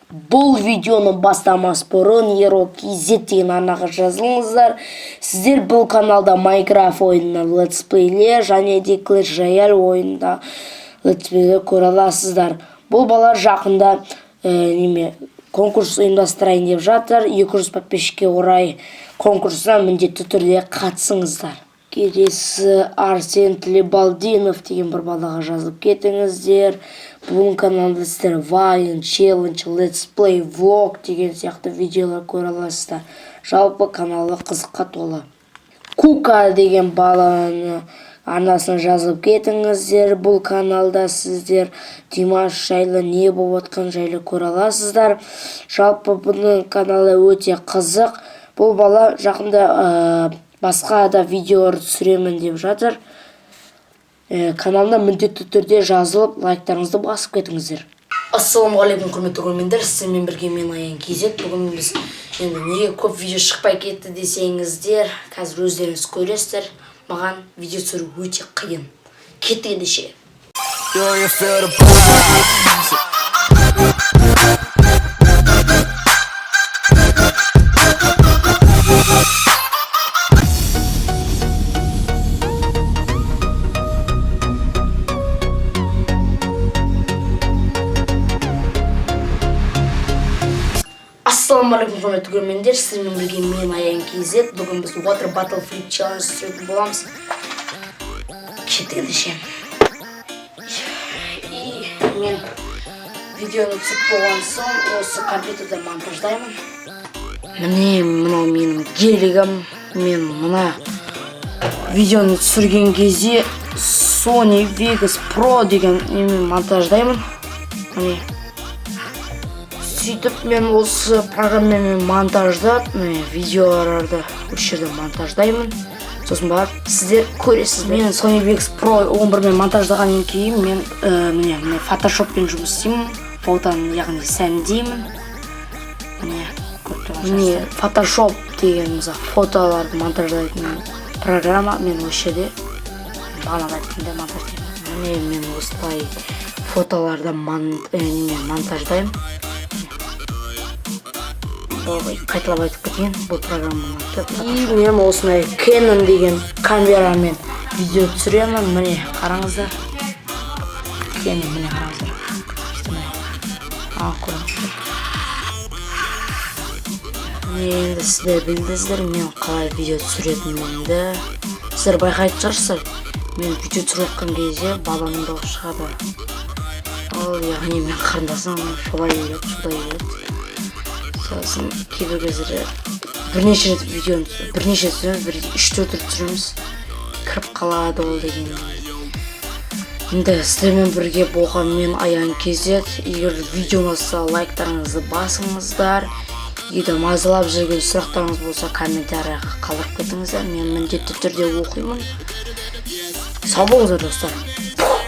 Бұл видеоны бастамас бұрын Hero.kz деген арнаға жазылыңыздар. Сіздер бұл каналда Minecraft ойынынан летсплейлер және де Clash Royale ойында летсплейлер көре аласыздар. Бұл балар жақында конкурс ұйымдастырайын деп жатыр. 200 подписчикке орай конкурсына міндетті түрде қатысыңыздар. Келесі Арсен Тілебалдинов деген бір балаға жазылып кетіңіздер. Бұл каналда сіздер Вайн, Челлендж, Летсплей, Влог деген сияқты видеолар көре аласыздар. Жалпы каналы қызыққа толы. Кука деген баланы арнасына жазылып кетіңіздер. Бұл каналда сіздер Димаш жайлы не болып отқан жайлы көре аласыздар. Жалпы бұның каналы өте қызық. Бұл бала жақында басқа да видеолар түсіремін деп жатыр. Каналына міндетті түрде жазылып, лайктарыңызды басып кетіңіздер. Ассалаумағалейкум құрметті көрермендер, сіздермен бірге мен Аян.kz. Бүгін біз енді неге көп видео шықпай кетті десеңіздер, қазір өздеріңіз көресіздер. Маған видео түсіру өте қиын. Кетті ендеше. Ассалаумағалейкум құрметті көрермендер, сіздермен бірге мен Аян.kz. Бүгін біз Water Battle Flip Challenge түсіретін боламыз. Кетті ендеше. Мен видеоны түсіп болған соң осы компьютерде монтаждаймын. Міне мынау менің гелигім. Мен мына видеоны түсірген кезде Sony Vegas Pro деген немен монтаждаймын. Міне сөйтіп мен осы программамен монтаждап, видеоларды осы жерде монтаждаймын. Сосын барып сіздер көресіз. Мен Sony Vegas Pro 11-мен монтаждағаннан кейін мен міне Photoshopпен жұмыс істеймін. Фотоны яғни сәндеймін. Міне Photoshop деген фотоларды монтаждайтын программа. Мен осы жерде бағана айтқандай монтаждаймын. Міне мен осылай фотоларды монтаждаймын. Қайталап айтып кеткен бұл программаны. И мен осындай Canon деген камерамен видео түсіремін. Міне қараңыздар. Canon міне қараңыздар. Көріңіздер. Енді сіздер білдіңіздер мен қалай видео түсіретінімді. Сіздер байқайтын шығарсыздар. Мен видео түсіріп жатқан кезде баланың дауысы шығады. Ол яғни мен қарындасым солай үйрет. Сосын кейбір кездері бірнеше рет видеоны бірнеше түсіреміз, 3-4 рет түсіреміз. Кіріп қалады ол деген. Енді сіздермен бірге болған мен Аян.kz. Егер видео ұнаса лайктарыңызды басыңыздар. Егер мазалап жүрген сұрақтарыңыз болса комментарияға қалдырып кетіңіздер. Мен міндетті түрде оқимын. Сау болыңыздар достар.